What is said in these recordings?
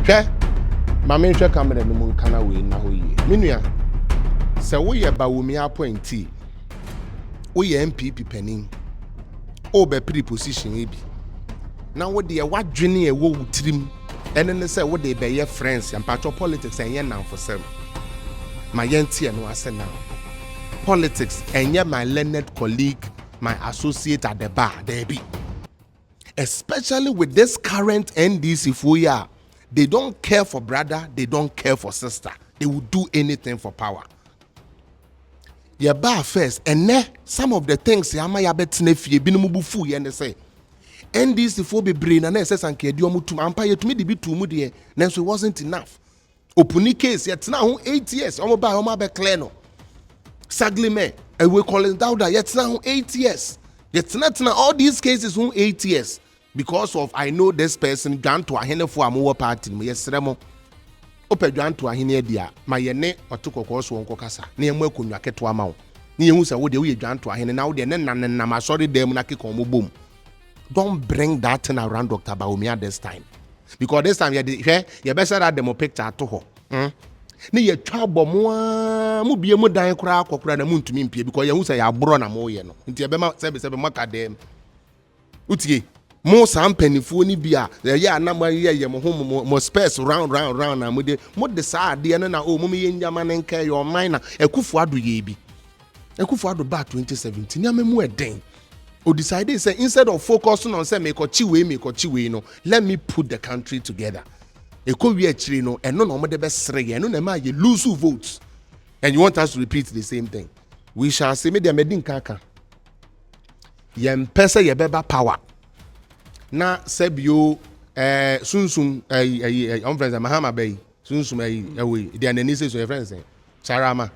Hwɛ ma me hwɛ camera no mu nkana we na ho yie menua sɛ wo yɛ Bawumi appointee wo yɛ NPP panin o be pre-position bi na wo de wadwene e wo wutrim ene ne sɛ wo de be yɛ friends ampacho politics enye nan for sem ma yentie no ase na politics enye my learned colleague, my associate at the bar there be, especially with this current NDC foya. They don't care for brother, they don't care for sister. They will do anything for power. Your bar first, and some of the things Yama Yabet Nefi, Binumubu, and say NDC for be brain and SS and Kediomu to Empire to me the bit too moody, then so wasn't enough. Opuni case yet now 8 years, Oma be Cleno. Saglime, and we call it Dauda, yet now 8 years. Yet not now all these cases 8 years. Because of I know this person gone to a hen for a more party, my seremo. Open John to a hen dia, my yene or took a course one cocasa, near Moku Naka to a mount. Near who's a wood we John to a hen now, then and I'm sorry, them Naki Komo boom. Don't bring that thing around Dr. Baumia this time. Because this time you better add them a picture to her. Ni ye trouble mo mu bie mo dan kura akokura na mu ntumi mpie because ye hu say ya bro na mo ye no nti e be ma sebe maka dem utie mo sam panifuo ni bia ye anam ye mo space round na mo de saa de no na o mo ye njama ne nka your mind na Akufo Addo ye bi Akufo Addo ba 2017 ya memu eden o decide say instead of focusing on say me ko chi no let me put the country together. Ekowi achiri no eno no de be sere eno na ma ye lose votes and you want us to repeat the same thing. We shall say me dem edin kaka ye mpese ye beba power na sebio sunsum on friends Mahama bay sunsum we dey anani say so your friends Charama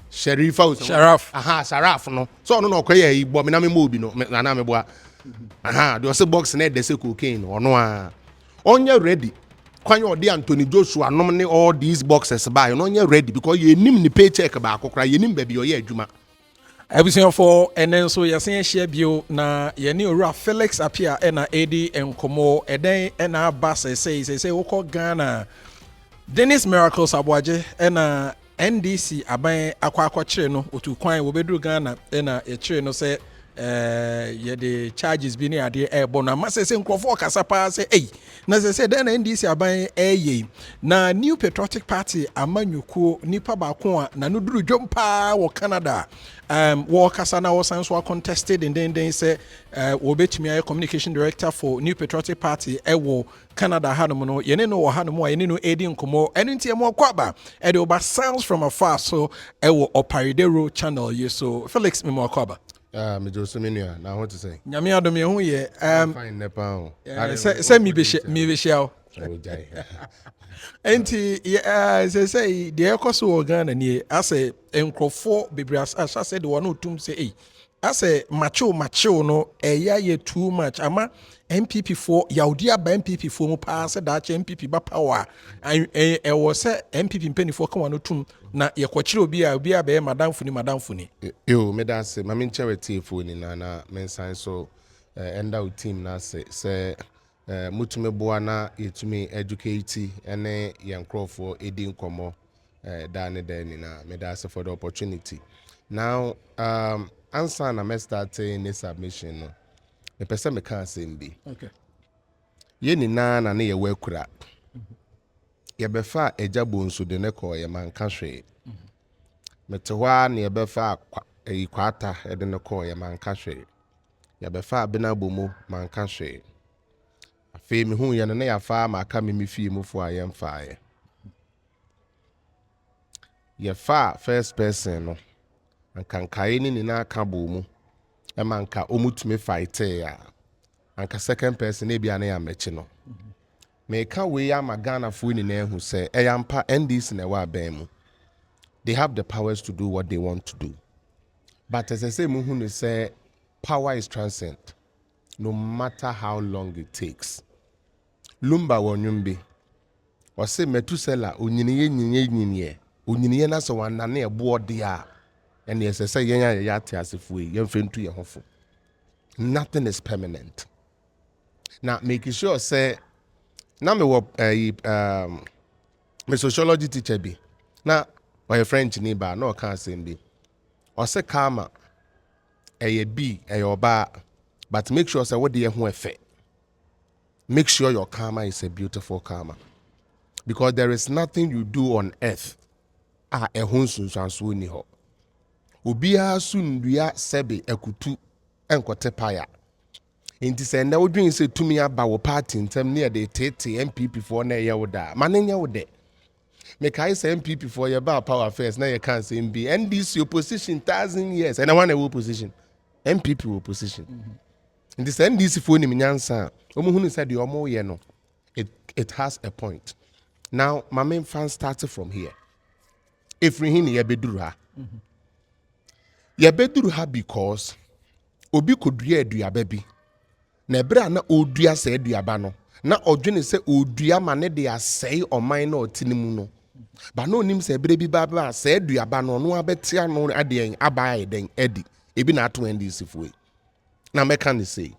Sherifa Sharaf no so no koye bo me na me mo bi no na me boa they say box na dey say cocaine ono a onye ready Kwanyo odi Anthony Joshua nominate all these boxes by you know you're ready because you nim ni paycheck ba akokra you nim baby oye adwuma ebusion for enen so yesen share bio na ye ni owura Felix Appiah na AD enkomo eden na ba say woko Ghana Dennis Miracles Aboagye na NDC aban akwa kire no otu kwan wo bedru Ghana na e kire no say ye the charges bi ni ade ebo na ma say nkrofo kasa pa say na say den NDC aban na New Patriotic Party amanyuko nipa ba ko a na no duru dwom pa wo Canada wo kasa na wo san so contested and then say wo betimi ay communication director for New Patriotic Party wo Canada hanom no ye ne no wo hanom a ye ne no edi nkomo enu ntie mo kwaba e de oba Sounds From Afar so wo Oparidero channel ye so Felix me mo kwaba me just menua na what to say nyame adom ye ho ye fine nepa say mi be share enti say the ekoso organ ni ase enkrofo bebrias asa say the one otum say ase macho no eya ye too much ama NPP for yaudi aba NPP for mu pa say da NPP ba power was say NPP mpenifo ka wano tum na ye kwachire obi a be madam funi yo me da say ma me charity phone na mensan so enda o team na say mutume boa na yetumi educate ene yankrofo edi nkomo da ne na me da say for the opportunity now answer na me start this submission no me pese me kan say mbi okay ye ni na ne ye wakura ye befa ejabo nso de ne ko ye manka hwe metehwa ne ye befa kwata de ne ko ye manka hwe ye befa abena bomu manka hwe afi me hu ye ne ya fa ma aka me fie mu fo aye mfa ye fa first person no ankankae ni na aka bomu emanka omutumi fight ya anka second person e bia na ya mechi no me ka we ya magana fo ni na ehu se eyampa NDC na wa ban mu they have the powers to do what they want to do but as I say mu hu ni say power is transient no matter how long it takes lumba wonyumbi o se metusela onyiniye na so wana na ebo de a and yes I say ya tiasefo ye mfentu ye hofo nothing is permanent now make sure say Now me work my sociology teacher be. Now my French neighbor no can say be. Or say karma be a ba, but make sure say what the who effect. Make sure your karma is a beautiful karma. Because there is nothing you do on earth a ehunsun sanso ni ho. Obia sundua sebe ekutu enkote paya. Inti se na wodwen se tumi aba wo party ntem ne de tete NPP for na ye woda. Manenya wode. Me kai say NPP for ye ba power first na ye kan say MB NDC opposition 1,000 years and I want a opposition. NPP opposition. Inti se NDC for ni nyansa. Omo hunu say de omo ye no. It has a point. Now my main fan started from here. If we hin ye beduru ha. Ye beduru ha because obi kodua aduaba bi. Na ebra na odua se aduaba no. Na odwene se odua ma ne de asɛe ɔman na ɔtinimu no. Ba no nim se ebra bi ba se aduaba no no abetia no ade abaye den edi. Ebi na ato NDC fuwe. Na meka ne say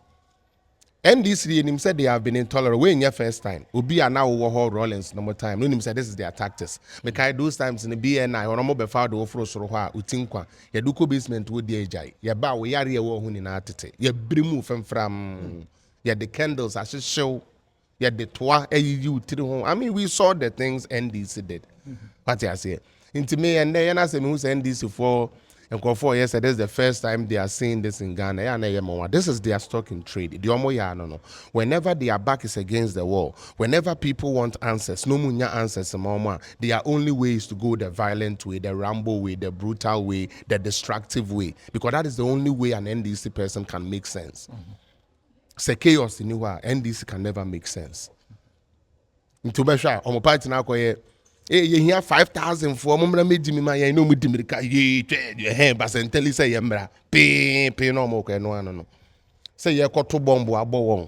NDC nim said they have been intolerant. We in your first time. Obi are now over Rollins no more time. No nim said this is their tactics. Because those times in the BNI or no be found over so ha utinkwa. Ya duko basement wo die jai. Ya ba we yare wo hu ni na atete. Ya brimu from ya the candles as show. Ya the toa you home. I mean we saw the things NDC did. What I say. Into me and then I say me who's NDC for and call for yes, this is the first time they are seeing this in Ghana. This is their stock in trade. No. Whenever their back is against the wall, whenever people want answers, no munya answers, their only way is to go the violent way, the rambo way, the brutal way, the destructive way. Because that is the only way an NDC person can make sense. Say chaos in NDC can never make sense. Into Besha, on my party now, you hear 5,000 for mumra made me my no mutimika ye hand but and tell you say yambra pay no more no. Say ye got to bomb abo.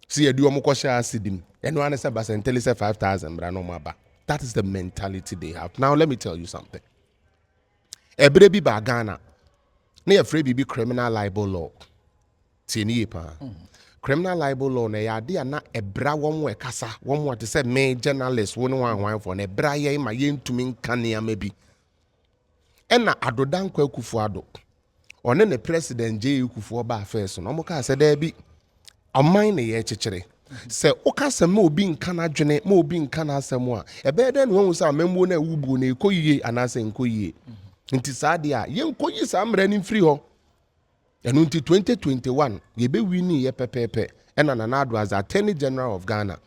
See a duomokosha sidim. And one is a bas and tell you say 5,000 brano maba. That is the mentality they have. Now let me tell you something. A baby bagana near free be criminal libel law. Tini pa. Criminal libel law na yade na ebra wonwe kasa wonwo te say me journalist won wan for na ebra ye ma yentumi nkanea mabi ena adodan kwa kufu ado one ne president je kufu ba first no mo ka say da bi aman ne ye chekere say okasa ma obi nkana dwene ma obi nkana asem a ebe da ne won say amembo na wubu na ekoyie anase nkoyie nti saade a yenkoyi sa amra ni free ho. And until 2021, ye be winning ye pepepe, and another as Attorney General of Ghana,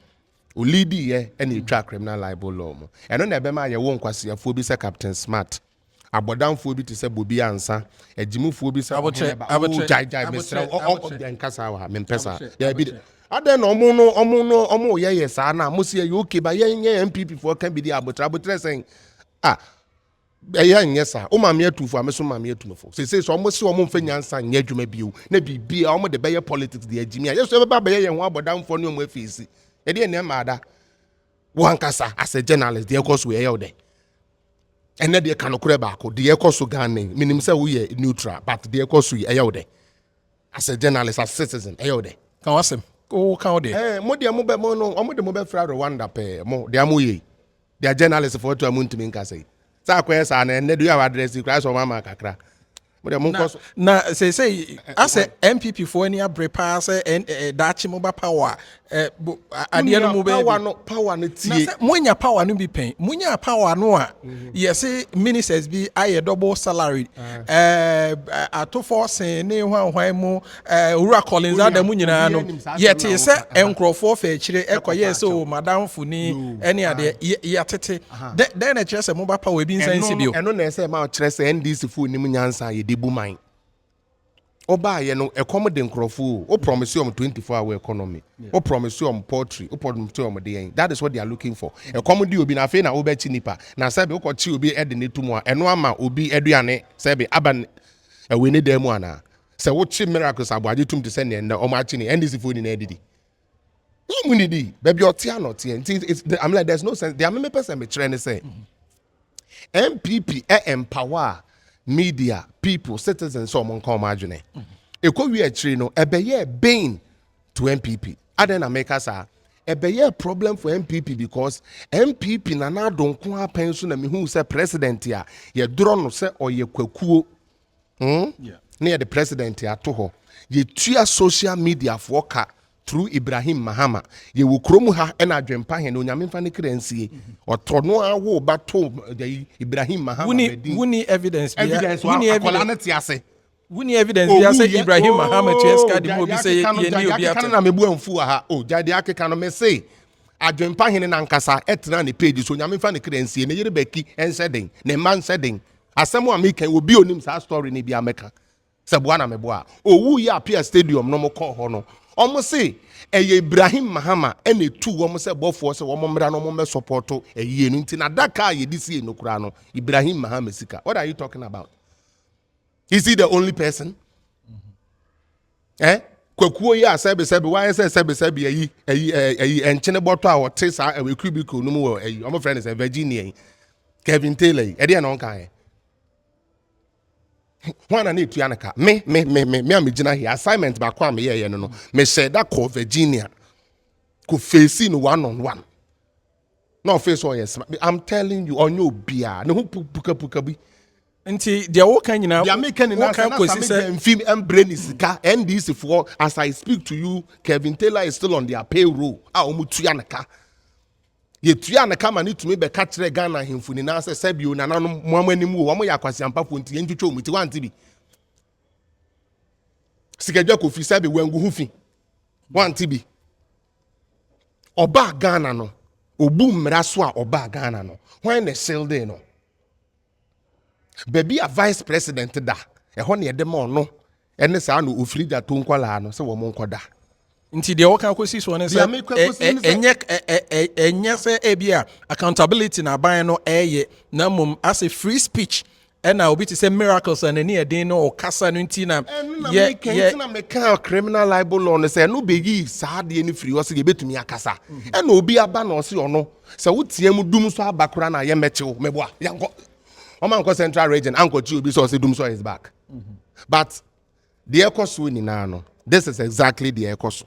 who lead ye any track criminal libel law. And on the Bema, ye won't quasi a phobia Captain Smart. A bodam phobia to say Bobby answer, a Jimu phobia, Jai, Mr. and Casawa, Mempesa. Yeah, be I don't know, Omo, yes, Anna, Musia, you okay, but ye NPP for can be the abutra saying, yes sir. O mamie tu for ameso mamie tu mfo. Say so almost so mo mfanya nsa nya adwuma bio. Na bibia o mo de beye politics de agimi. Yes so be beye ye ho abodam fo ne o mo afisi. E de ne maada. Wo ankasa as a journalist de ekoso we ye de. Ene de kanokure ba ko de ekoso Ghana. Minim say we ye neutral but de ekoso ye ye de. As a journalist as citizen ye de. Kan wasem. Ko kan de. Mo de mo be mo no, mo de mo be fra Rwanda pe. Mo de amoye. They are journalists for to amuntumi nka say. Sa kwesa na ne do your address cry so mama kakra na say as a MPP for any abrepa say dachi mobile power ade no mo power no tie munya power no bi pen munya power no a yes ministers bi aye double salary ato force ne hwan mu ura Collins adam nyina no yete say enkrofo fa akire ekoye so madam funi any ade yatete then na kire say mobile power bi nsan sibio eno na say ma kire say NDC fu ni munyansa ye debu man oba ye no ekom de nkrofo o promise you 24-hour economy o promise you poultry o promise you de that is what they are looking for ekom de obi na fe na obechi nipa na sabe o kochi obi ede netumu a eno ama obi eduane sabe aban we ne dem ana se wo chi Miracles Aboagye tum te se ne na o ma chi ni NDC fo ni na edidi no munidi baby otia not here I'm like there's no sense there me person me try say MPP empower media people citizens so mon come imagine e ko wi akiri no ebe ye bane to MPP aden na make us a problem for MPP because MPP na na don ko apen so na me hu say president ya ye dro no say oye kwakuo na the president ya to ho ye tua social media for ka through Ibrahim Mahama ye wo kromu ha e na adwempa he no nyame fa ne kransie otono awo ba to Ibrahim Mahama wuni evidence wuni evidence wuni evidence bi say Ibrahim Mahama to eska di mo bi say ye ni obi ate na mebu amfu ha jade akeka no me say adwempa he na nkasa etena ne page so nyame fa ne kransie ne yere baki enseden ne man seden asem a mekan obi onim sa story ne bi ameka se boa na meboa owu ya Appiah stadium no mo call ho no omo say Ibrahim Mahama ene tu omo say bofo say omo mra no omo me support eye no nti na daka ye disi no kura no Ibrahim Mahama sika. What are you talking about? Is he the only person? Kwakuo ya sebe why say sebe ayi enchene boto a wote sa e kubiku no mo ayi omo friend is Virginia Kevin Taylor e dey na onka One and eight yanaka. Me am gina here. Assignment back one me no. Me said that call Virginia could face in one. No face or yes. I'm telling you on your beer. No puka bi. Nti dia wo kan nyina. Dia make na say film and brain is ka NDC for as I speak to you Kevin Taylor is still on their payroll. Omu tuyanaka. Ye tuya na kama ni tumi be ka kire Ghana hemfuni na se sebio na nanom moamani mu wo mo yakwasi ampafo nti yentwetwe omuti wanti bi sikadwa kofi sebe wangu hufi wanti bi oba Ghana no obu mmra so a oba Ghana no when the sale day no baby a vice president da e ho ne edema no ene sa no ofiri da to nkwala no se wo mo nkoda nti de wo kan kosi so ne se enye se ebia accountability na ban no eye na mum as a free speech and na obi to say Miracles and any edin no okasa no nti na na me kan criminal libel law no say no begi sa de ni free wo se betumi akasa and obi aba na o se ono se wotiam dum so abakora na ye mechew meboa yanko o man ko central region anko chi obi so dum so is back but the ekoso ni na no this is exactly the ekoso.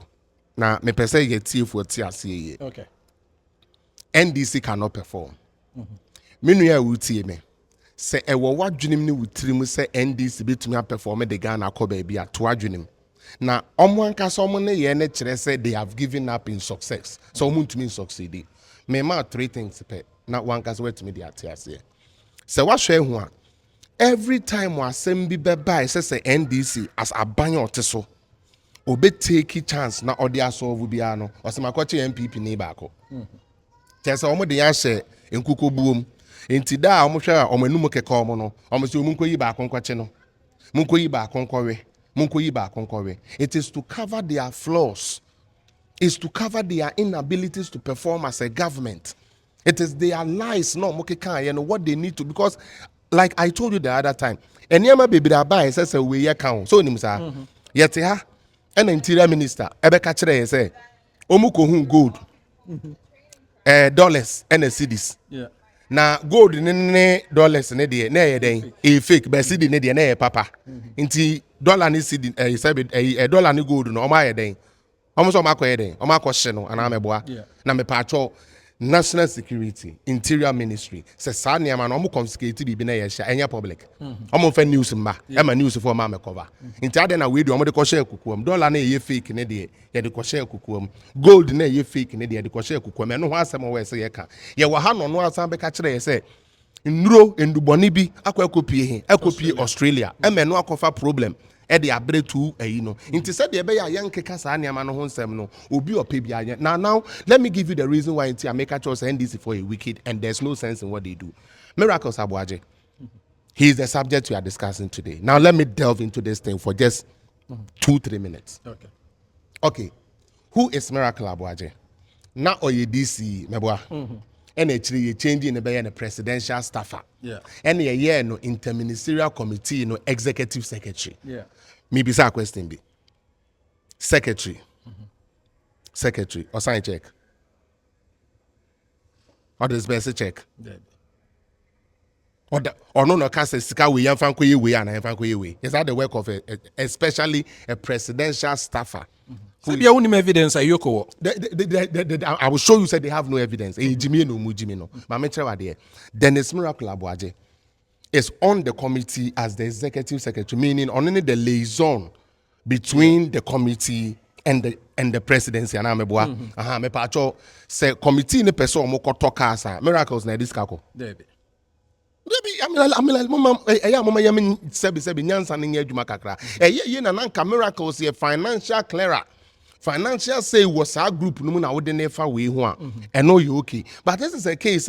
Now, me per se get for TRC. Okay. NDC cannot perform. Me no wutie me. Say e wo wadwenem ni wutrim say NDC betumi perform the Ghana ko ba bia to wadwenem. Na omo anka so omo ne ye ne kire say they have given up in success. So omo ntumi succeed. Me ma three things pe. Na one ka so wetumi dey TRC. Say what hwe hu a every time we asem bi beba say NDC as abanyo oteso obe take chance na odi asolve bia no osemakoche NPP ni baako tese omo de ya hye enkuko buom enti da omo hwe omo anum keka omo no omo se omo nkoyi baako nkwache no munkoyi baako nkwawe it is to cover their flaws, is to cover their inabilities to perform as a government. It is their lies no mo keka ye no what they need to, because like I told you the other time eniema bebira buy say we ye kan so nim sa yete ha and interior minister ebeka kire say omuko gold dollars and cedis na gold ne dollars ne de na ye den e fake be cedi ne de na ye papa nti dollar ne cedi dollar ne gold no o ma ye den o so ma ko ye den o ma ko hye no ana meboa na me pacho national security interior ministry say sa niam na o confiscate bi na ye hye enya public o mo fa news mba e ma news for ma me cover nti ade na we de o mo de ko share kukuam dollar na ye fake ne de ye de ko share kukuam gold na ye fake ne de ye de ko share kukuam eno ho asem we say ye ka ye wa ha no no asan be ka kire ye say nduro enduboni bi akopie Australia e me no akofa problem e de abre tu ayi no nti said de be ya yankeka sa niam no ho nsem no obi ope bia anya. Now let me give you the reason why nti America chose NDC for a wicked and there's no sense in what they do. Miracles Aboagye, he is the subject we are discussing today. Now let me delve into this thing for just 2-3 minutes. Okay, who is Miracles Aboagye? Now oye DC meboa and actually you changing the presidential staffer and a year no interministerial committee no executive secretary. Maybe a question be secretary or sign check or this best check or no cast a sika we fan we and fan we. Is that the work of especially a presidential staffer So you only evidence a yoko. I will show you said they have no evidence. Jimmy no. Dennis Miracles Aboagye is on the committee as the executive secretary, meaning only the liaison between the committee and the presidency. And I'm a me pacho say committee ne person moko talk Miracles na this kako. Debi. Mama yamin sebi nyansa ne adwuma kakra. Ye na nanka Miracles ye financial clearer. Financial say was our group no na wode nefa we ho a. And no you okay. But this is a case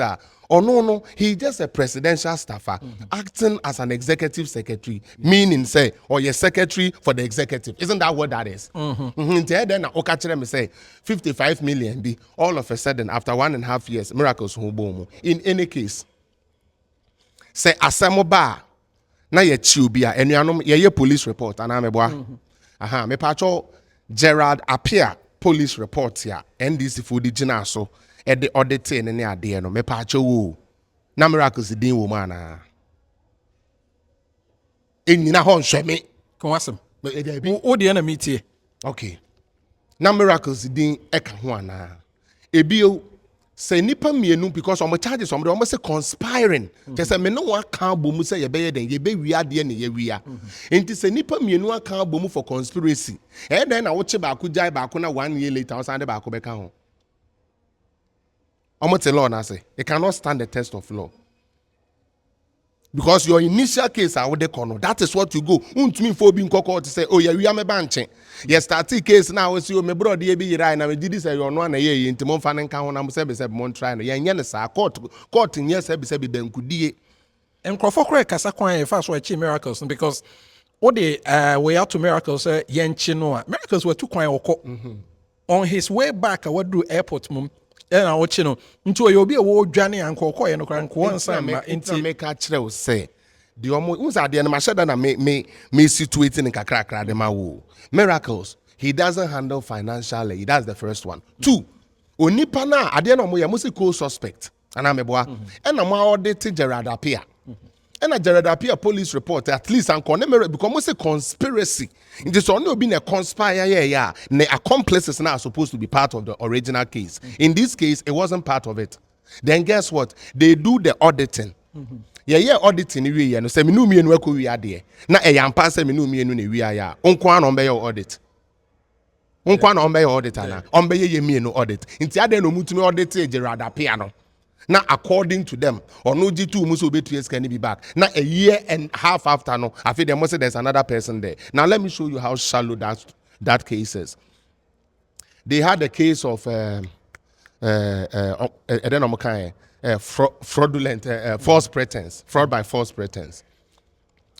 no, he just a presidential staffer acting as an executive secretary, meaning say or your secretary for the executive. Isn't that what that is? Then me say 55 million be all of a sudden after 1.5 years Miracles ho. In any case, say asemo ba na ye chiubia enuanom ye police report ana meboa. Me pacho Gerald Appiah police report here NDC for the gina so at the audit in any idea no me pacho wo na Miracles din wo mana enina hon hwe me Kon asem o de na metie okay na Miracles din eka ho ana ebio say nipa mienu because on charges some dey say conspiring say me no one kan bomu say ye be den ye be wi ade na ye wia enti say nipa mienu aka bomu for conspiracy then na wo che ba ko jai ba ko na 1 year later o sande ba ko be kan ho omote law na say it cannot stand the test of law because your initial case I would kono that is what you go untumi for being court to say oh yeah we am banche yes start case now we see me brother ye be yira na me didi say you no na ye ntimo fa ne kan ho na mo se mon try no ye ne sa court nye se be benkudie enkrofo kra kasa kwan e fa so achi Miracles because what the way out to Miracles yenchi no a Miracles were too kwan okọ on his way back I would do airport mum na wochi no nti oyobi e wo dwane ankokọ ye no kran ko ansa ma enti make a kire say the omo unsa de na ma sheda na me situating in kakra de ma wo Miracles he doesn't handle financially that's the first one. Two onipa na ade na omo ye mo se co-suspect ana meboa e na mo audit Gerald Appiah and a Gerald Appiah police report at least and because most a conspiracy. In this only been a conspire, the accomplices now are supposed to be part of the original case. In this case, it wasn't part of it. Then guess what? They do the auditing. Auditing we no say me no me no we are there. Na e yampa say me no me no we are ya. Onkwa na ombe your audit. Onkwa na ombe your audit na. Ombe ye me no audit. Nti ade no mutumi audit Gerald Appiah no. Now, according to them, or no G2 must be 2 years can be back. Now, a year and a half after, no, I feel there must say there's another person there. Now, let me show you how shallow that case is. They had a case of fraudulent false pretense, fraud by false pretense.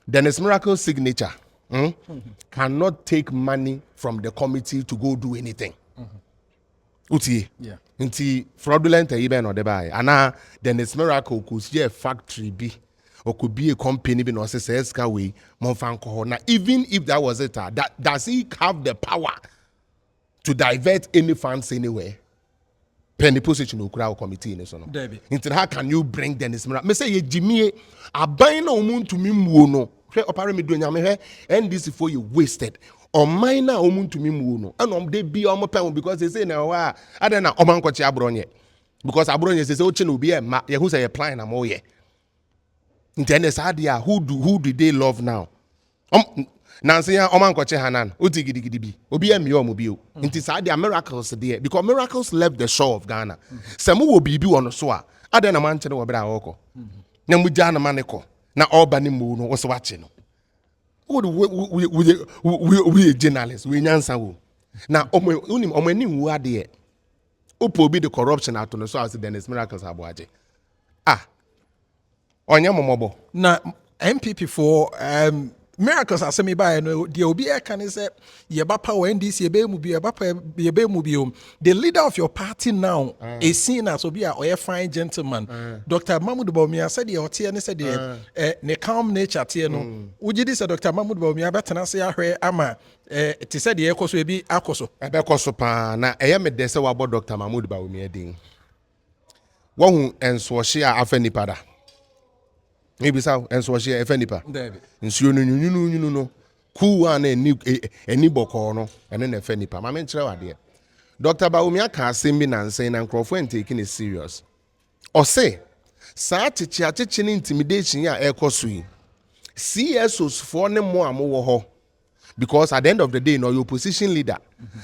Dennis Miracles' signature cannot take money from the committee to go do anything. Uti. Yeah. Nti fraudulent even or the buy. Ana Dennis Miracles could see a factory be or could be a company be no say way monfanko. Now even if that was it, that does he have the power to divert any funds anywhere? Penny position no crowd committee in so no. Until how can you bring Dennis Miracles? Me say ye Jimmy a buy no moon to me no. Opare me do nyame NDC for you wasted. On minor omun to me muno and they be on my because they say now I don't know oman kochi abronye because abronye says oh chino be a ma who say applying am oh yeah intended idea who do they love now Nancy oman kochi hanan uti gidi bi obi am yo mobile inti sadia Miracles there because Miracles left the shore of Ghana semu wo bibi on so a ada na man chene wo bra woko na mu jana maneko na obani mu no wo so wache no we journalists we nyansa wo na omani wu ade opo bi the corruption ato no so as Dennis Miracles Aboagye onye momobo na NPP for Miracles asemi ba no de obi e kan say ye ba power NDC ye be mu bi the leader of your party now is seen as obi a oye fine gentleman Dr. Mahmoud Bawumia said the otie ne said the ne calm nature tie no ugidi say Dr. Mahmoud Bawumia betena say ahwe ama ti said the ekoso ebi akoso ebe koso pa na eye me de say wabo Dr. Mahmoud Bawumia din wo hu enso hye a afa nipa da maybe so enso hye afa nipa nsuo no nyunu no cool one any boko no and then a fenny pam. I mean, idea. Dr. Baumia can't say me and saying and Crawford taking it serious. Or say, Sa teaching intimidation ya ekosui. CSOs for no more because at the end of the day, no your opposition leader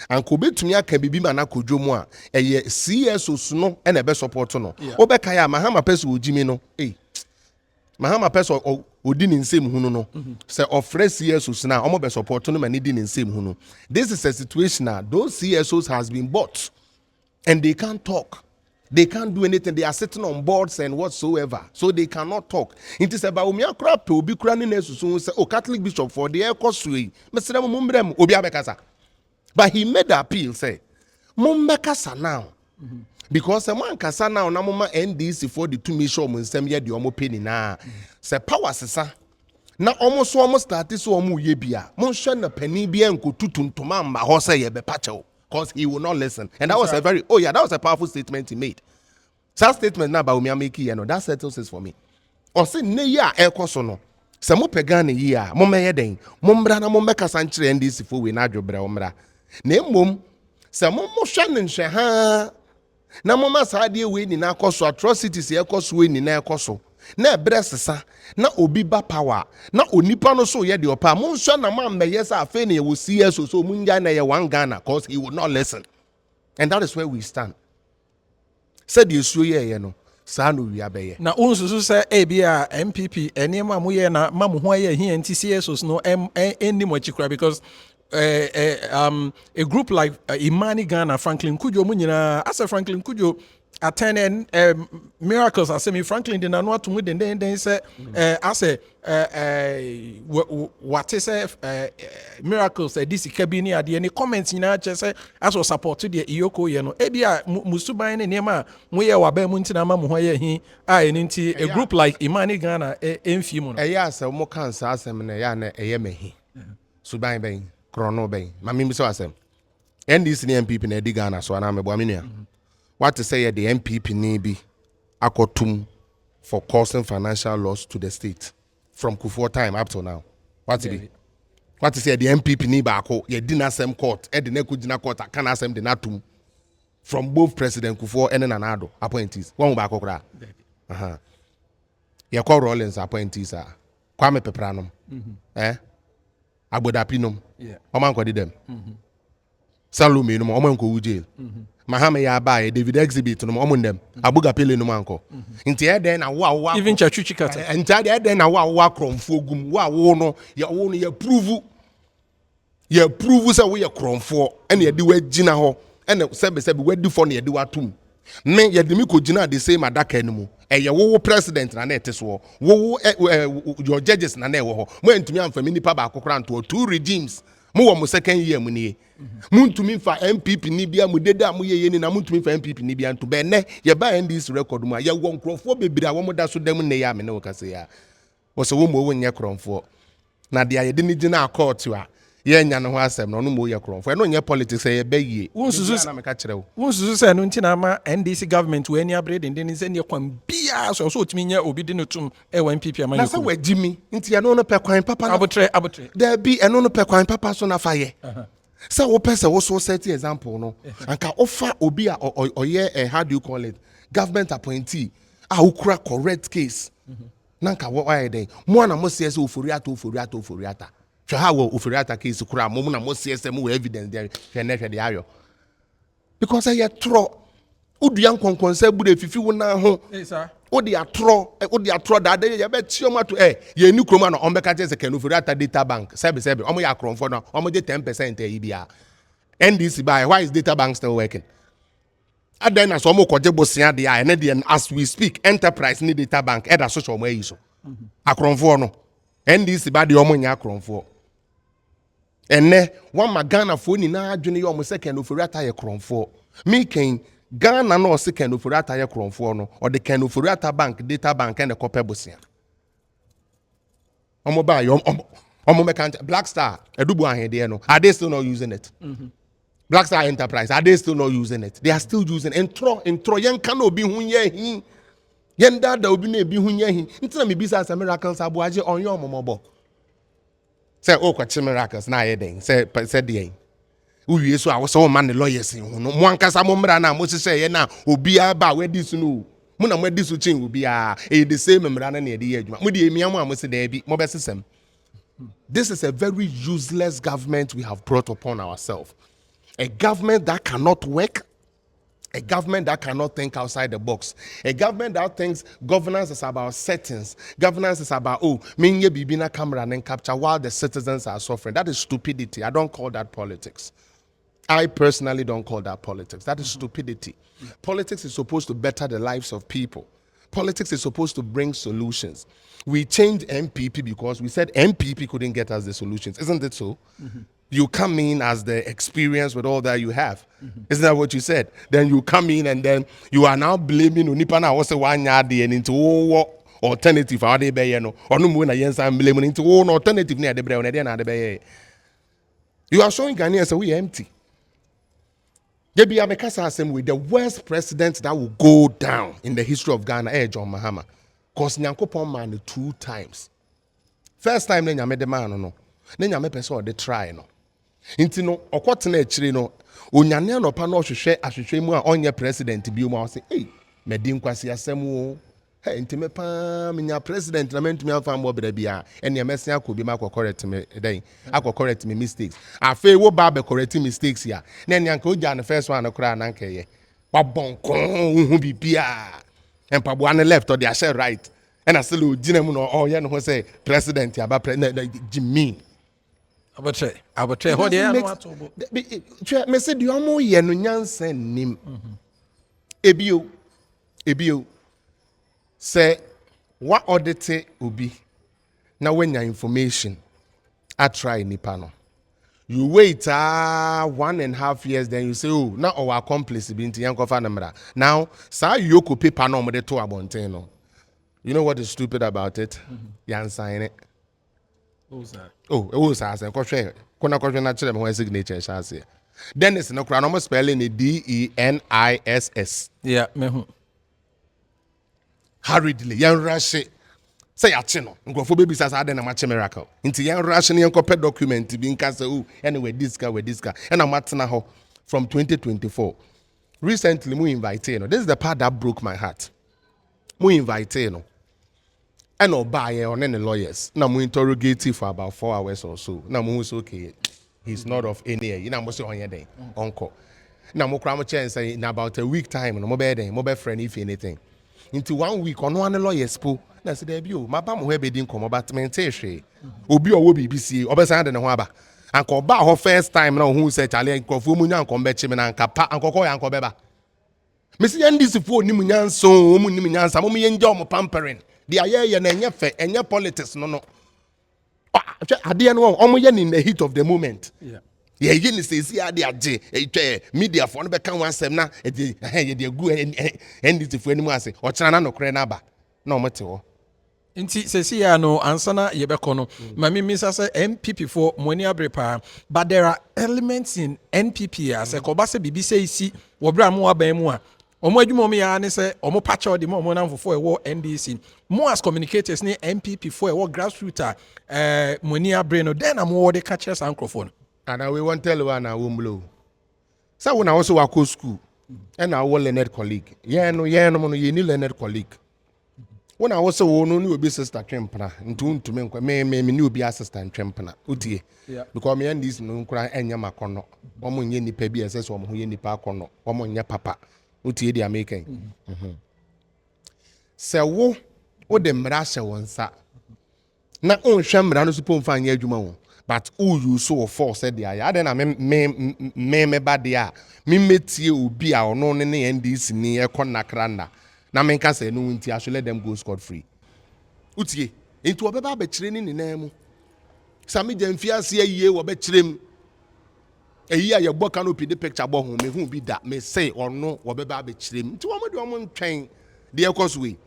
and Kobe to me can be mana kujomo a CSOs no and a best support no. Obekaya Mahama Peso Jimmy no. Hey, Mahama Peso or didn't same huno. Say of fresh CSOs now, almost best support no man didn't same huno. This is a situation now. Those CSOs has been bought and they can't talk. They can't do anything. They are sitting on boards and whatsoever. So they cannot talk. It is about me crap to be crying so say, oh, Catholic bishop for the air costly. But he made the appeal, say, Mumbekasa now. Because a man kasa now na mama NDC for the 2 mission mun sem ye the omo penny na. Say power sesa. Na almost start so omo ye bia. Mon hwe na penny bia nko tutuntoma ma ho say ye be pacho. Because he will not listen. And that was a very, that was a powerful statement he made. That statement now about me making, that settles it for me. Or say, ne ya ekoso no. Se mo pegane ya, mo meye den. Mo mbra na mo meka sanchire NDC fo we na adwobra omra. Na mom, se mo hwe ha. Na mo ma sa de we ni na akoso atrocities ekoso we ni na ekoso. Na ebresesa na obi ba power na onipa no so ye de opa mo nso na ma meye sa afa na ye wo CS so munja na ye wan Ghana cause he would not listen, and that is where we stand. Said you so ye no sa no wi abeye na unsusu say bia NPP enema mo ye na ma mo ho ye hi anti CS no any mo chikra because a group like Imani Ghana, Franklin Kujo munyina as a Franklin Kujo attended Miracles as me Franklin did not know to then say as a what is Miracles this cabini at the any comments in our just as was supported the Iyoko you know ebia musuba ne nema moye wa ba muntina ma mo hoye hi a group like Imani Ghana enfimo no eya se mo kan sa asem na ya na eye mehi suban ben krono ben mami mi so asem NDC ni NPP na di Ghana so na me bo amenia what to say the NPP ni bi akotum for causing financial loss to the state from Kufuor time up to now. What to be? What to say the NPP ni ba ako ye di na same court e de na kudina court aka na same de na tum from both President Kufuor and Nanado appointees. One ba ako kra. Ye call Rollins appointees are Kwame Pepranom. Abodapinum. Yeah. Oman ko di dem. Salome no oman ko jail. Mahama ya ba David exhibit no omo ndem abuga pele no manko nti e den na wa even chachuchi kata nti e den na wa kromfo gum wa no ya prove say we ya kromfo ene ye de wa gina ho ene sebe we di for na ye de wa tum me ye de mi ko gina the same adaka no mu ye wo president na ete so wo your judges na na wo ho mo entumi amfa mi nipa ba akokora nto 2 regimes mo wo mo second year mu nie muntumi fa NPP ni bia mu deda mu ye ni na muntumi fa NPP ni bia nto be ne ye ba NDC record mu ya wo nkrofo bebira wo mo da so dem ne ya me ne wo kase ya wo so wo mo wo nye kromfo na dia ye de ni gina court a ye nya no ho asem no no mo ye kromfo no nye politics ye be yie wonsusu na me ka kire wo wonsusu se no ntina ma NDC government we any upgrade ndi se ne kwan bia so otimi nya obi de no tum e wa NPP amanye na se wa gimi nti ya no no pe kwan papa abotre there be eno no pe kwan papa so na fa ye so wo person wo so set example no anka offer obi a oye how do you call it government appointee a ukura correct case nanka wo why dey mo na mo say oforiata hwe ha wo oforiata case kura mo na mo say mo evidence there hwe na hwe dey ayo because I tro uduan konkonsa bu de fifi wo na ho odi atro da de ye be tioma to ye ni kroma na ombeka je se kanu oforiata data bank sebe omo ya kromfo na omo je 10% e bia NDC by why is data bank still working and then as omo koje bosia de a ene de as we speak enterprise ni data bank e da so omo yi so akromfo no NDC ba de omo nya akromfo ene one magana fo ni na adwene ye omo second oforiata ye kromfo me ken Ghana no second oforiata ye kromfo no or the ken oforiata bank data bank and the copper bosia omo ba yo omo mekanta Black Star edubu ahede no are they still not using it Black Star Enterprise are they still not using it they are still using intro yen kan obi hunye hi yen dada obi na ebi hunye hi ntina me bisa Miracles Aboagye onyo omomobo Say oh kwachi miracles na yeding. Say the uwie so a so man the lawyers no mo ankasa mo mra na mo sese ye na obia ba we dis no mo na mo dis so chin obia e the same mra na e dey adwuma mo dey emia mo amose da bi mo be sesem. This is a very useless government we have brought upon ourselves. A government that cannot work, a government that cannot think outside the box, a government that thinks governance is about settings, governance is about minye bibina camera and capture while the citizens are suffering. That is stupidity. I don't call that politics. I personally don't call that politics. That is stupidity. Politics is supposed to better the lives of people. Politics is supposed to bring solutions. We changed NPP because we said NPP couldn't get us the solutions. Isn't it so? You come in as the experience with all that you have. Isn't that what you said? Then you come in and then you are now blaming Unipana was a 1 year and into alternative. Or no more than blaming into one alternative near the brain. You are showing Ghanaians we empty. With the worst president that will go down in the history of Ghana, John Mahama. Because Nyankopon man 2 times. First time, then you made the man, no. Then you made person they try, no. Inti no, okwatena echiri no, onyane no pa no hwehwe mu a onye president bi mu a say, "Hey, medi nkwasi asem o. Hey, inti me pa menya president na mentumi afa mo bra bia, ene emese akobi ma correct me den, correct me mistakes. Afa wo ba be correct mistakes ya. Na ene anka oja na first one kura na anka ye. Wa bonkon hu bibia. Empabo an left or they share right. And I still ojina mu no ye no say president ya ba Jimmy. Abache ho dey anu atobo. Me say do amo ye no nyansen nim. Ebio say what audit obi na when your information I try nipa no. You wait 1.5 years, then you say, oh, now our accomplice be into Yankofa Namra. Now, sa yoko paper no de to abonteno. You know what is stupid about it? Yan sign it. Who's that? Oh, it was as a question. Kona natural my signature shas here. Dennis no crown spelling it DENISS. Yeah, me. Hurriedly, yan rush it. Say achino ngofo baby sasa ade na mache miracle nti yan rush ne yankope document bi nka say anyway this guy and I'm atena ho from 2024 recently mu invite no this is the part that broke my heart mu invite no and obaye on any lawyers na mu interrogate for about 4 hours or so na mu so okay he's not of any you know mo say onye den onko na mo kra mo chen say in about a week time no mo be friend if anything into 1 week on one lawyers po na say there be o maba mo he be din komo but mente hwe obi owo BBC obesan de ne ho aba anko ba ho first time na hu say chale nkofo mu nya nkom be chime na nkapa ankoko ya nko beba me say NDC fo ni mu nyanso o mu ni mu nyansa mo ye nje o mo pampering de aye na enye fe enye politics no ade no o mo ye in the heat of the moment yeah you ni say see ade age media for no be kan wan sem na ye de gu NDC fo ani mu ase o kira na no kre na ba na o mete ho Inti sesi ya no ansana yebeko no mami misa say NPP for money abrepa but there are elements in NPP as a kobase bibi say isi wo bra mo aban mu a omo adwuma me ya ne say omo pacha odi mo na mfofo e wo NDC mo as communicators ne NPP for e wo grassroots money abre no then am wo de catch us microphone and we want tell one na wo mlo say we na also wa ko school and na wo learned colleague ye no ye ni learned colleague. When I was a woman, you be sister Trempana, and to me, me new be assistant Trempana, Utie. Because me and this no cry and Yamacono, woman yenny pebi as one who yenny parkono, woman ya papa, Utie they are making. So, what the Marasha one sa. Not on Shambran suppose find Yajumo, but who you so force said the I then I me bad ya. Me met you be our non any NDC near Conakranda. Na menka say no nti I should let them go scot free. Utie, into obeba be training in name. Sami Jamfia see ye wo be trem. Eyi a ye gbo canopy the picture bo ho me hu bi da me say or no wo beba be trem. Nti wo mo de wo ntwen de ekos we.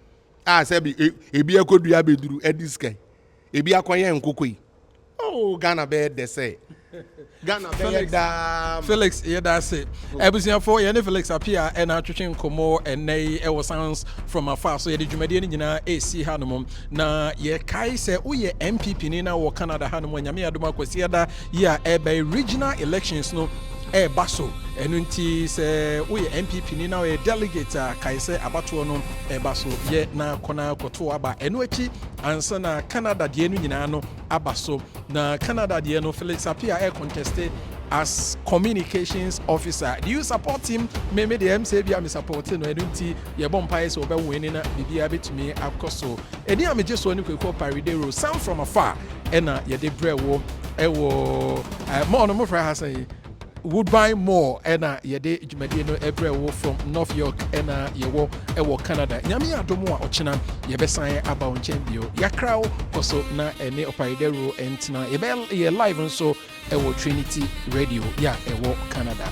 Ah say bi ebi akodua beduru ediske. Ebi akoye nkokoi. Oh Ghana be de say Ghana Felix, yeah, that's it. Ebusian for any Felix Appiah and atwetwe nkomo eney e Sounds From Afar. So ye de dwumade ni nyina AC hanom na ye kai se uye NPP ni na wo Canada hanom nyame adoma kwasi ada ye a by regional elections no baso enunti se uye NPP ni na we delegate kai se abato no baso ye na kona koto aba enu achi ansa na Canada de enu nyina no abaso na Canada de no Felix Appiah contested as communications officer. Do you support him? Maybe the MCB am supporting no edunti ye bompa so be winning na bibia betumi akoso. Eni am je so ni kwekọ paridero Sound From Afar ena ye de brewo ewo mo no mo fra ha say Woodbine more ena yede dwumade no ebrewo from North York ena yewo ewo Canada nyame adomo a ochena yebesan aba onchen bio yakrawo koso na ene opaidero entina ye live nso ewo Trinity Radio ya ewo Canada.